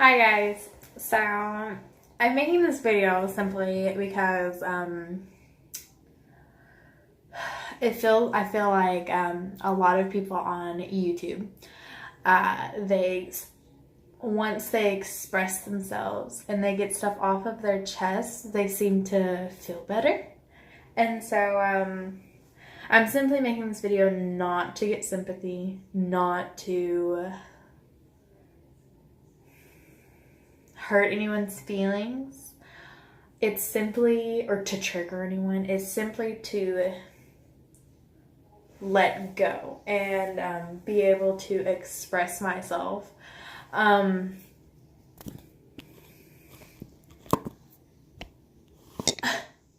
Hi guys. So I'm making this video simply because I feel like a lot of people on YouTube they once they express themselves and they get stuff off of their chest, they seem to feel better. And so I'm simply making this video not to get sympathy, not to hurt anyone's feelings. It's simply, or to trigger anyone, it's simply to let go and be able to express myself. I'm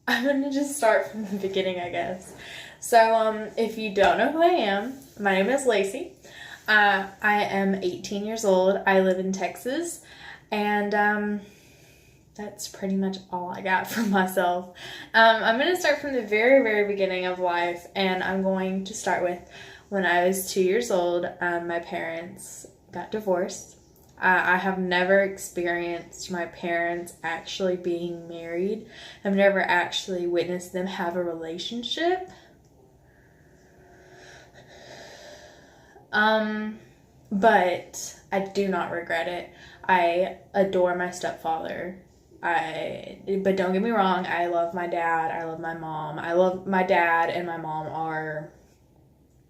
going to just start from the beginning, I guess. So if you don't know who I am, my name is Lacey. I am 18 years old. I live in Texas. And that's pretty much all I got for myself. I'm going to start from the very, very beginning of life, and I'm going to start with when I was 2 years old. My parents got divorced. I have never experienced my parents actually being married. I've never actually witnessed them have a relationship. But I do not regret it. I adore my stepfather. But don't get me wrong, I love my dad, I love my mom. I love my dad and my mom are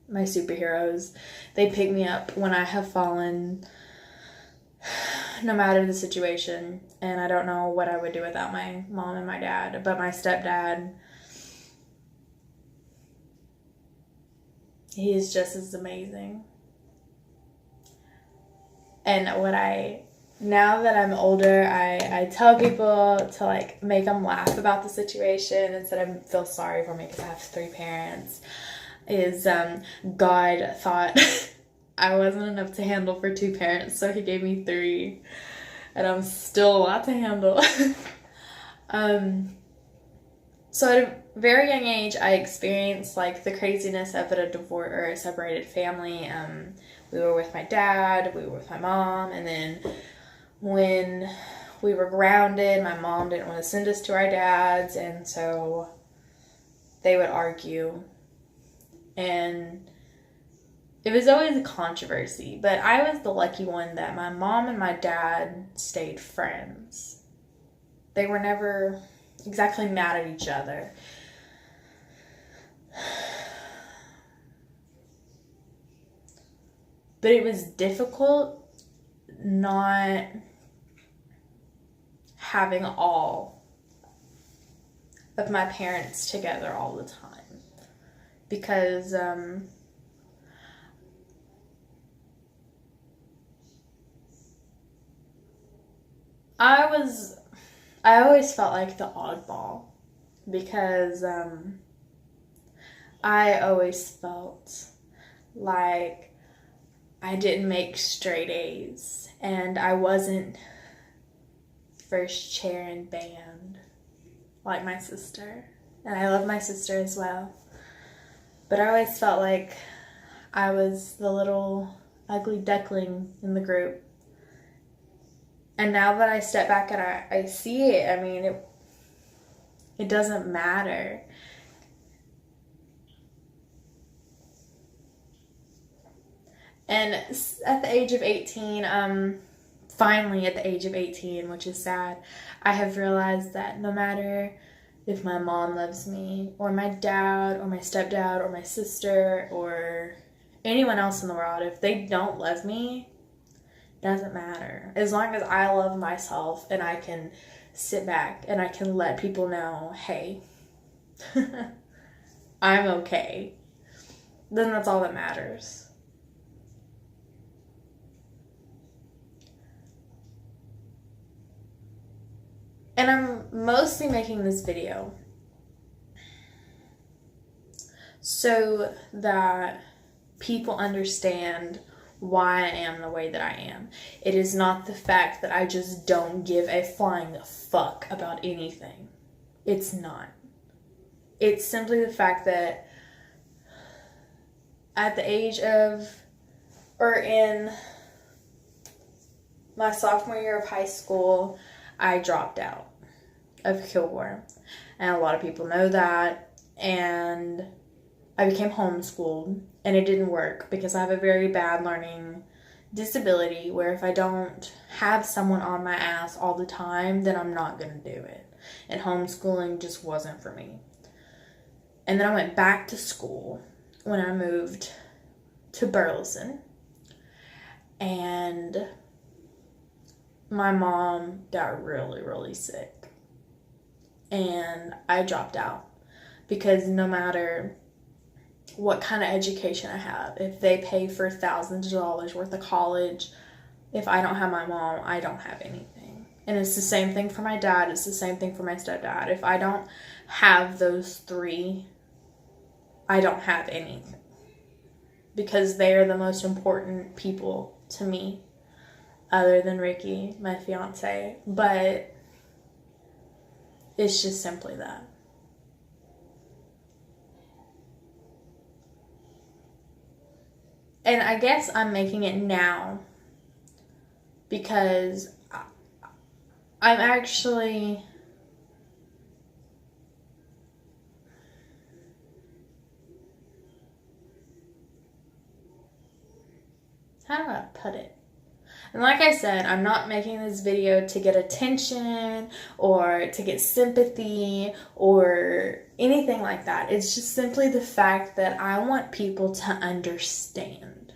my superheroes. They pick me up when I have fallen, no matter the situation. And I don't know what I would do without my mom and my dad. But my stepdad, he is just as amazing. And now that I'm older, I tell people to like make them laugh about the situation instead of feel sorry for me because I have 3 parents. God thought I wasn't enough to handle for 2 parents, so he gave me 3, and I'm still a lot to handle. So at a very young age, I experienced like the craziness of a divorce or a separated family. We were with my dad, we were with my mom, and then when we were grounded, my mom didn't want to send us to our dad's, and so they would argue. And it was always a controversy, but I was the lucky one that my mom and my dad stayed friends. They were never exactly mad at each other. But it was difficult not having all of my parents together all the time. Because I always felt like the oddball. Because I always felt like I didn't make straight A's, and I wasn't first chair in band like my sister. And I love my sister as well. But I always felt like I was the little ugly duckling in the group. And now that I step back and I see it, I mean, it doesn't matter. And at the age of 18, finally at the age of 18, which is sad, I have realized that no matter if my mom loves me, or my dad, or my stepdad, or my sister, or anyone else in the world, if they don't love me, it doesn't matter. As long as I love myself and I can sit back and I can let people know, hey, I'm okay, then that's all that matters. And I'm mostly making this video so that people understand why I am the way that I am. It is not the fact that I just don't give a flying fuck about anything. It's not. It's simply the fact that at the age of, or in my sophomore year of high school, I dropped out of Kilgore. And a lot of people know that. And I became homeschooled, and it didn't work because I have a very bad learning disability where if I don't have someone on my ass all the time, then I'm not going to do it. And homeschooling just wasn't for me. And then I went back to school when I moved to Burleson. And my mom got really, really sick. And I dropped out because no matter what kind of education I have, if they pay for thousands of dollars worth of college, if I don't have my mom, I don't have anything. And it's the same thing for my dad. It's the same thing for my stepdad. If I don't have those three, I don't have anything. Because they are the most important people to me, other than Ricky, my fiance. But it's just simply that. And I guess I'm making it now because I'm actually... How do I put it? And like I said, I'm not making this video to get attention or to get sympathy or anything like that. It's just simply the fact that I want people to understand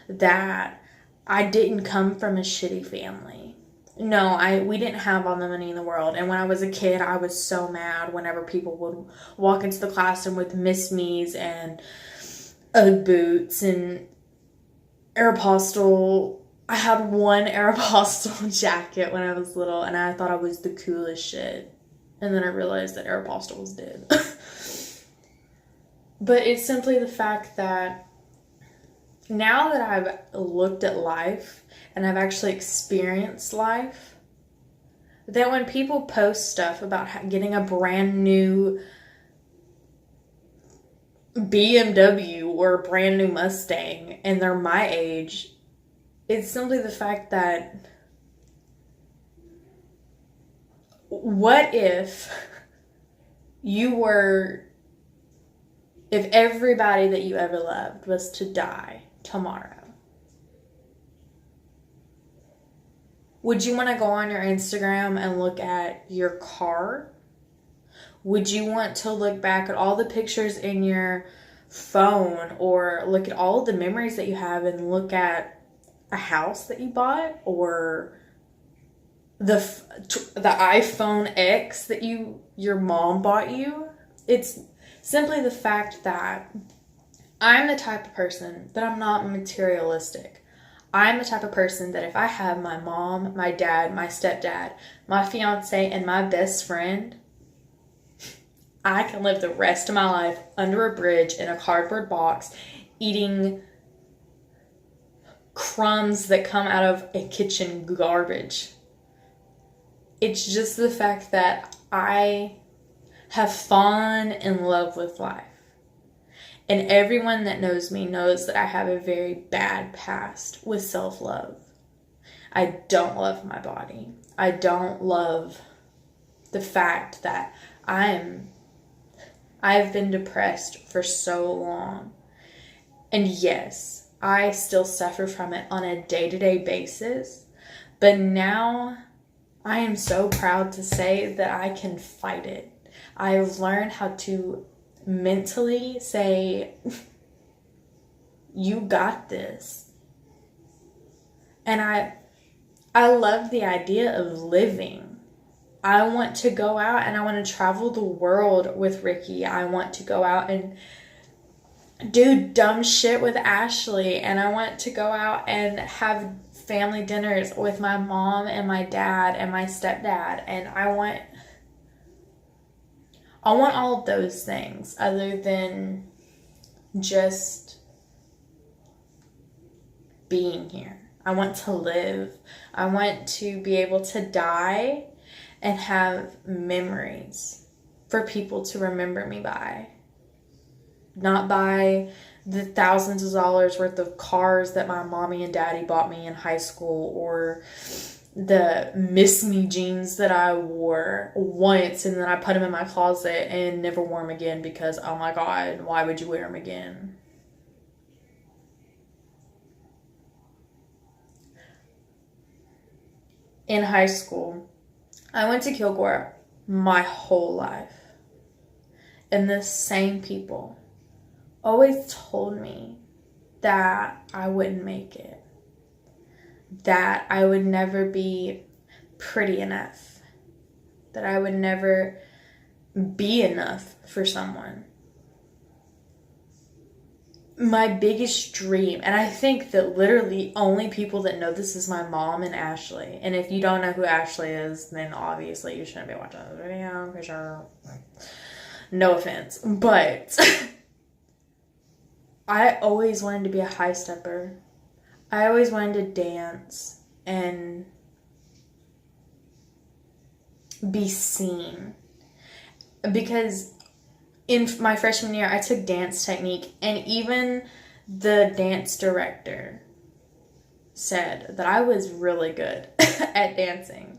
that I didn't come from a shitty family. No, we didn't have all the money in the world. And when I was a kid, I was so mad whenever people would walk into the classroom with Miss Me's and Ugg boots and Aeropostale. I had one Aeropostale jacket when I was little, and I thought I was the coolest shit. And then I realized that Aeropostale was dead. But it's simply the fact that now that I've looked at life and I've actually experienced life, that when people post stuff about getting a brand new BMW or a brand new Mustang and they're my age, it's simply the fact that what if if everybody that you ever loved was to die tomorrow? Would you want to go on your Instagram and look at your car? Would you want to look back at all the pictures in your phone or look at all the memories that you have and look at a house that you bought or the iPhone X that your mom bought you? It's simply the fact that I'm the type of person that I'm not materialistic. I'm the type of person that if I have my mom, my dad, my stepdad, my fiance, and my best friend, I can live the rest of my life under a bridge in a cardboard box, eating crumbs that come out of a kitchen garbage. It's just the fact that I have fallen in love with life. And everyone that knows me knows that I have a very bad past with self-love. I don't love my body. I don't love the fact that I've been depressed for so long. And yes, I still suffer from it on a day-to-day basis. But now I am so proud to say that I can fight it. I've learned how to mentally say, you got this. And I love the idea of living. I want to go out and I want to travel the world with Ricky. I want to go out and do dumb shit with Ashley. And I want to go out and have family dinners with my mom and my dad and my stepdad. And I want all of those things other than just being here. I want to live. I want to be able to die and have memories for people to remember me by. Not by the thousands of dollars worth of cars that my mommy and daddy bought me in high school, or the Miss Me jeans that I wore once and then I put them in my closet and never wore them again because, oh my God, why would you wear them again? In high school, I went to Kilgore my whole life. And the same people always told me that I wouldn't make it, that I would never be pretty enough, that I would never be enough for someone. My biggest dream, and I think that literally only people that know this is my mom and Ashley. And if you don't know who Ashley is, then obviously you shouldn't be watching this video, for sure. No offense, but I always wanted to be a high stepper. I always wanted to dance and be seen. Because in my freshman year, I took dance technique, and even the dance director said that I was really good at dancing.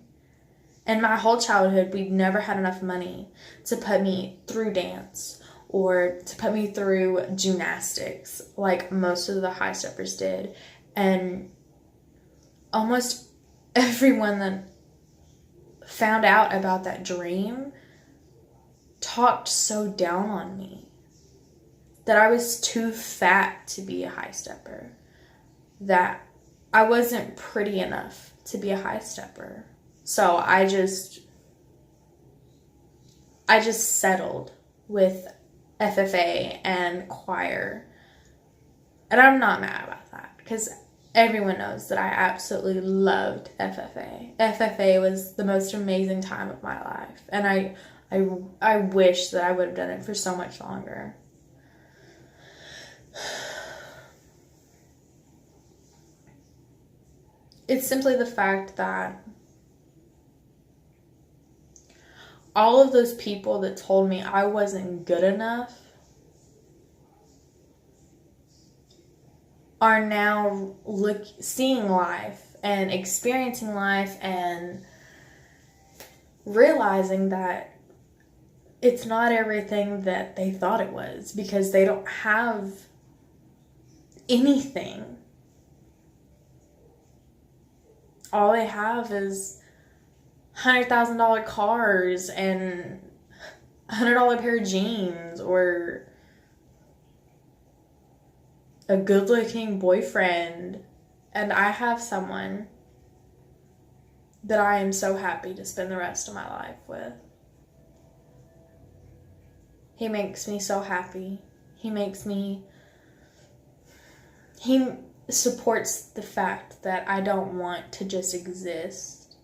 And my whole childhood, we've never had enough money to put me through dance or to put me through gymnastics like most of the high steppers did. And almost everyone that found out about that dream talked so down on me that I was too fat to be a high stepper, that I wasn't pretty enough to be a high stepper. So I just settled with FFA and choir. And I'm not mad about that because everyone knows that I absolutely loved FFA. FFA was the most amazing time of my life. And I wish that I would have done it for so much longer. It's simply the fact that all of those people that told me I wasn't good enough are now seeing life and experiencing life and realizing that it's not everything that they thought it was, because they don't have anything. All they have is $100,000 cars and $100 pair of jeans, or a good-looking boyfriend. And I have someone that I am so happy to spend the rest of my life with. He makes me so happy. He supports the fact that I don't want to just exist.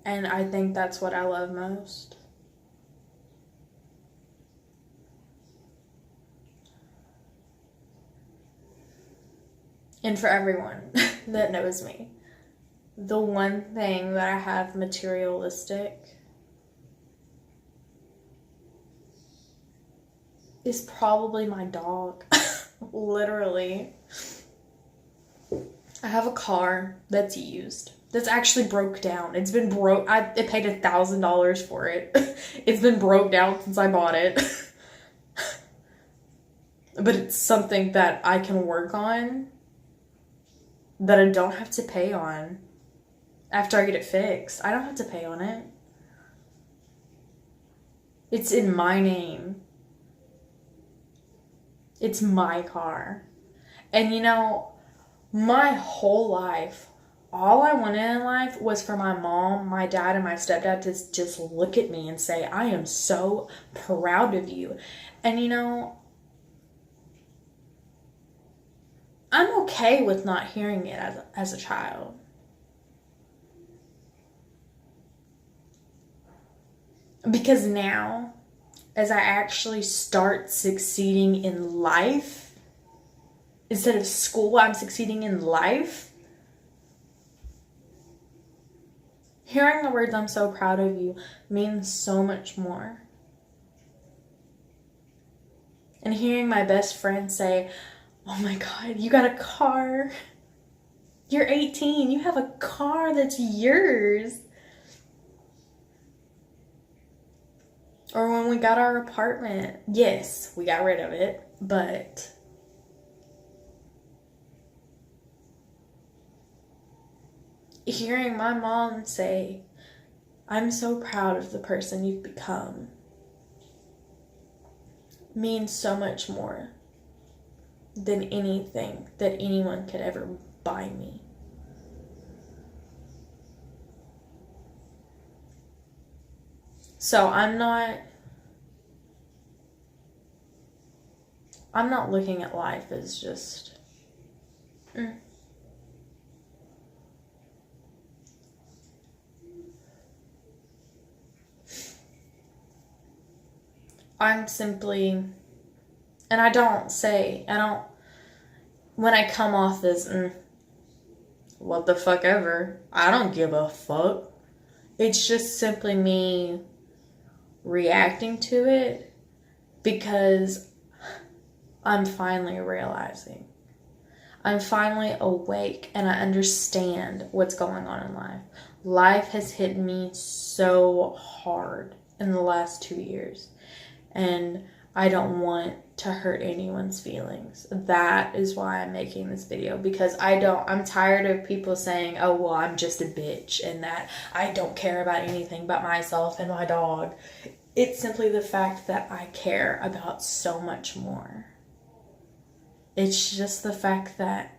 And I think that's what I love most. And for everyone that knows me, the one thing that I have materialistic is probably my dog. Literally. I have a car that's used. That's actually broke down. It's been I paid $1,000 for it. It's been broke down since I bought it. But it's something that I can work on, that I don't have to pay on after I get it fixed. I don't have to pay on it. It's in my name. It's my car. And you know, my whole life, all I wanted in life was for my mom, my dad, and my stepdad to just look at me and say, I am so proud of you. And you know, I'm okay with not hearing it as a child. Because now, as I actually start succeeding in life, instead of school, I'm succeeding in life. Hearing the words, I'm so proud of you, means so much more. And hearing my best friend say, oh my God, you got a car. You're 18. You have a car that's yours. Or when we got our apartment. Yes, we got rid of it, but hearing my mom say, I'm so proud of the person you've become, means so much more than anything that anyone could ever buy me. So I'm not looking at life as just I'm simply, and I don't, when I come off this, what the fuck ever, I don't give a fuck. It's just simply me reacting to it because I'm finally realizing. I'm finally awake and I understand what's going on in life. Life has hit me so hard in the last 2 years. And I don't want to hurt anyone's feelings. That is why I'm making this video, because I'm tired of people saying, oh, well, I'm just a bitch and that I don't care about anything but myself and my dog. It's simply the fact that I care about so much more. It's just the fact that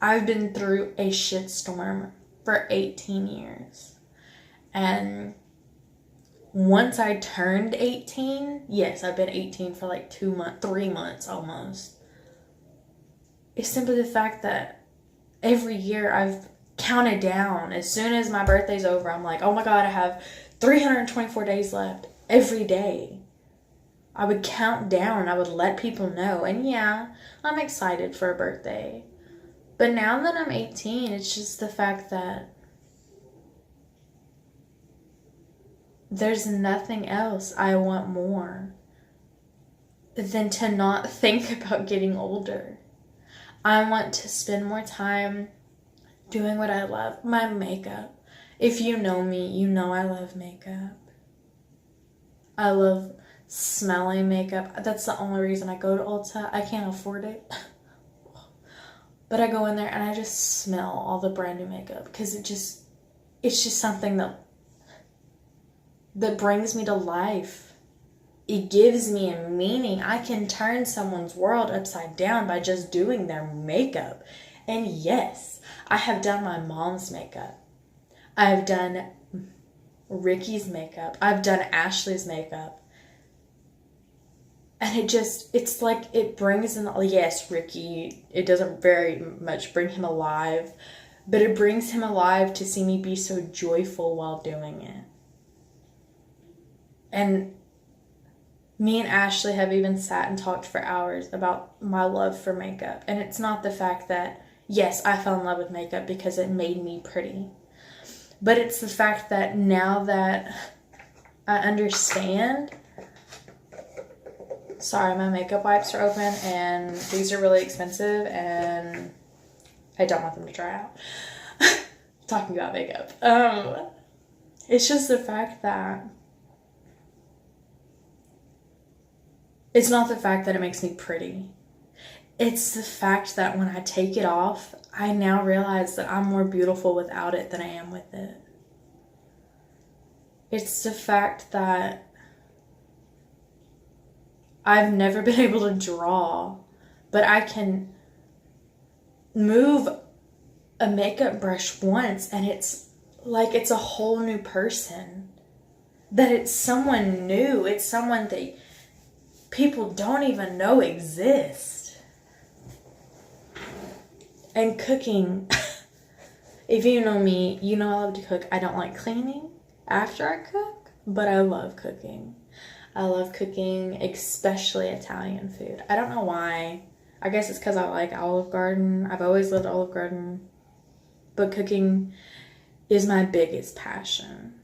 I've been through a shitstorm for 18 years. And once I turned 18, yes, I've been 18 for like 3 months almost. It's simply the fact that every year I've counted down. As soon as my birthday's over, I'm like, oh my God, I have 324 days left. Every day I would count down. I would let people know. And yeah, I'm excited for a birthday. But now that I'm 18, it's just the fact that there's nothing else I want more than to not think about getting older. I want to spend more time doing what I love. My makeup. If you know me, you know I love makeup. I love smelling makeup. That's the only reason I go to Ulta. I can't afford it. But I go in there and I just smell all the brand new makeup because it's just something that brings me to life. It gives me a meaning. I can turn someone's world upside down by just doing their makeup. And yes, I have done my mom's makeup. I've done Ricky's makeup. I've done Ashley's makeup. And it's like it brings in, yes, Ricky, it doesn't very much bring him alive, but it brings him alive to see me be so joyful while doing it. And me and Ashley have even sat and talked for hours about my love for makeup. And it's not the fact that, yes, I fell in love with makeup because it made me pretty. But it's the fact that now that I understand... Sorry, my makeup wipes are open and these are really expensive and I don't want them to dry out. Talking about makeup. It's just the fact that it's not the fact that it makes me pretty. It's the fact that when I take it off, I now realize that I'm more beautiful without it than I am with it. It's the fact that I've never been able to draw, but I can move a makeup brush once and it's like it's a whole new person. That it's someone new. It's someone that people don't even know exists. And cooking, if you know me, you know I love to cook. I don't like cleaning after I cook, but I love cooking. I love cooking, especially Italian food. I don't know why. I guess it's because I like Olive Garden. I've always loved Olive Garden. But cooking is my biggest passion.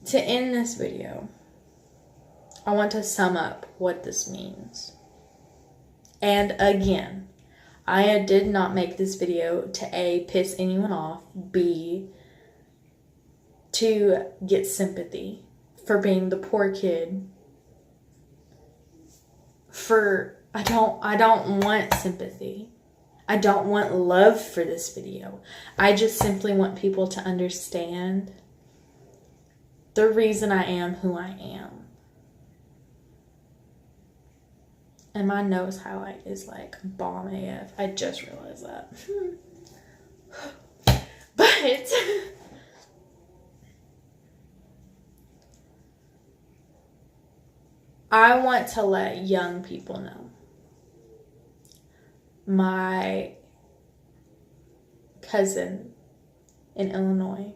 To end this video, I want to sum up what this means. And again, I did not make this video to A, piss anyone off, B, to get sympathy for being the poor kid. I don't want sympathy. I don't want love for this video. I just simply want people to understand the reason I am who I am. And my nose highlight is like bomb AF. I just realized that. But I want to let young people know. My cousins in Illinois,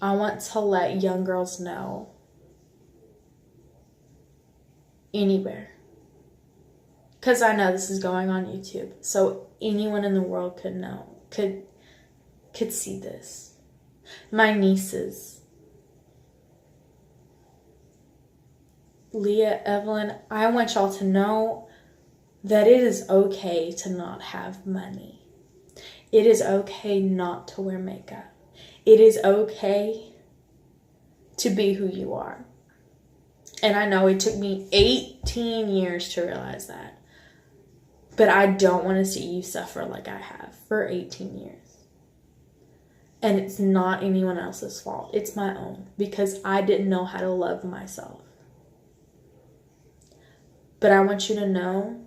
I want to let young girls know anywhere. Because I know this is going on YouTube. So anyone in the world could know, could see this. My nieces, Leah, Evelyn, I want y'all to know that it is okay to not have money. It is okay not to wear makeup. It is okay to be who you are. And I know it took me 18 years to realize that. But I don't want to see you suffer like I have for 18 years. And it's not anyone else's fault. It's my own. Because I didn't know how to love myself. But I want you to know,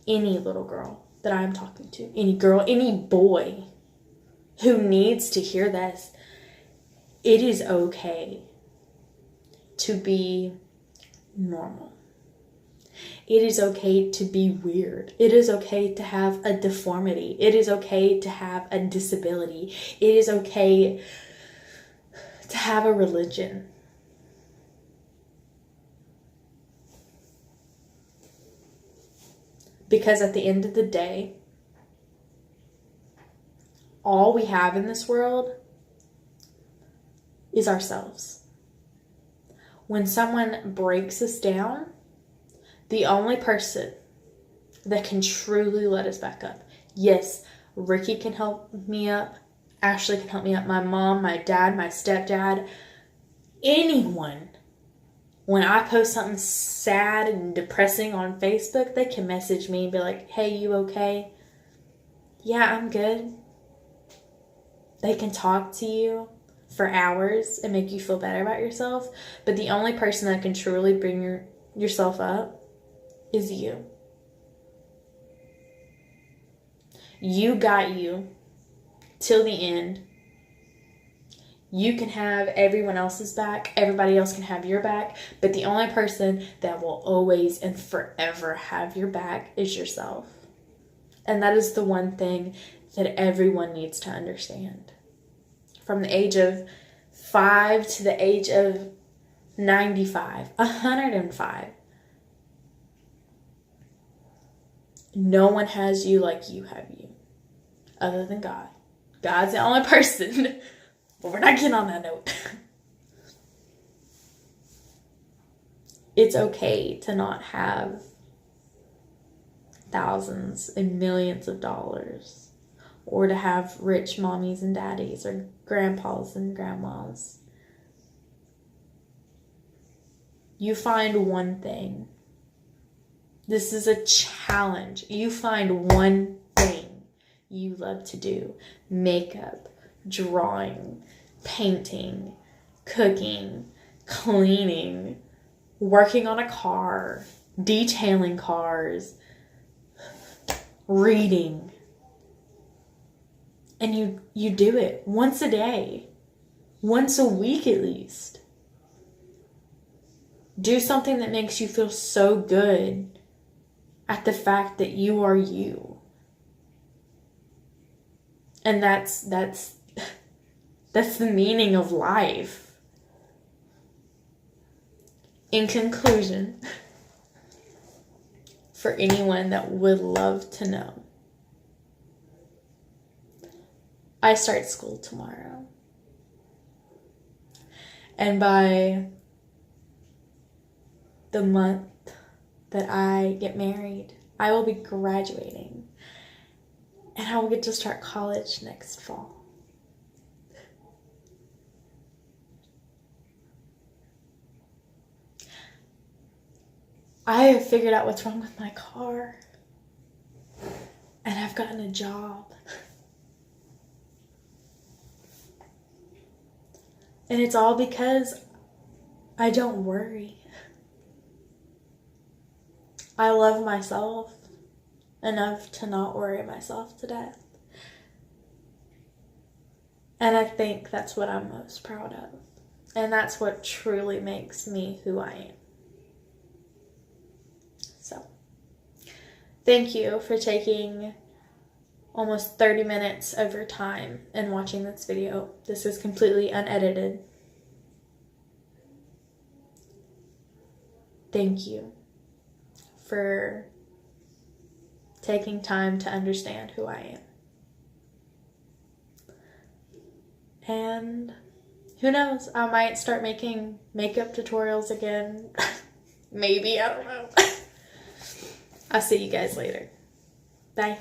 any little girl that I'm talking to, any girl, any boy who needs to hear this, it is okay to be normal. It is okay to be weird. It is okay to have a deformity. It is okay to have a disability. It is okay to have a religion. Because at the end of the day, all we have in this world is ourselves. When someone breaks us down, the only person that can truly let us back up. Yes, Ricky can help me up. Ashley can help me up. My mom, my dad, my stepdad. Anyone. When I post something sad and depressing on Facebook, they can message me and be like, hey, you okay? Yeah, I'm good. They can talk to you for hours and make you feel better about yourself. But the only person that can truly bring yourself up is you. You got you till the end. You can have everyone else's back. Everybody else can have your back. But the only person that will always and forever have your back is yourself. And that is the one thing that everyone needs to understand. From the age of 5 to the age of 95, 105. No one has you like you have you. Other than God. God's the only person. But we're not getting on that note. It's okay to not have thousands and millions of dollars. Or to have rich mommies and daddies or grandpas and grandmas. You find one thing. This is a challenge. You find one thing you love to do. Makeup, drawing, painting, cooking, cleaning, working on a car, detailing cars, reading. And you do it once a day, once a week at least. Do something that makes you feel so good at the fact that you are you. And that's the meaning of life. In conclusion, for anyone that would love to know, I start school tomorrow. And by the month that I get married, I will be graduating. And I will get to start college next fall. I have figured out what's wrong with my car. And I've gotten a job. And it's all because I don't worry. I love myself enough to not worry myself to death. And I think that's what I'm most proud of. And that's what truly makes me who I am. So, thank you for taking almost 30 minutes of your time and watching this video. This is completely unedited. Thank you for taking time to understand who I am. And who knows, I might start making makeup tutorials again. Maybe, I don't know. I'll see you guys later. Bye.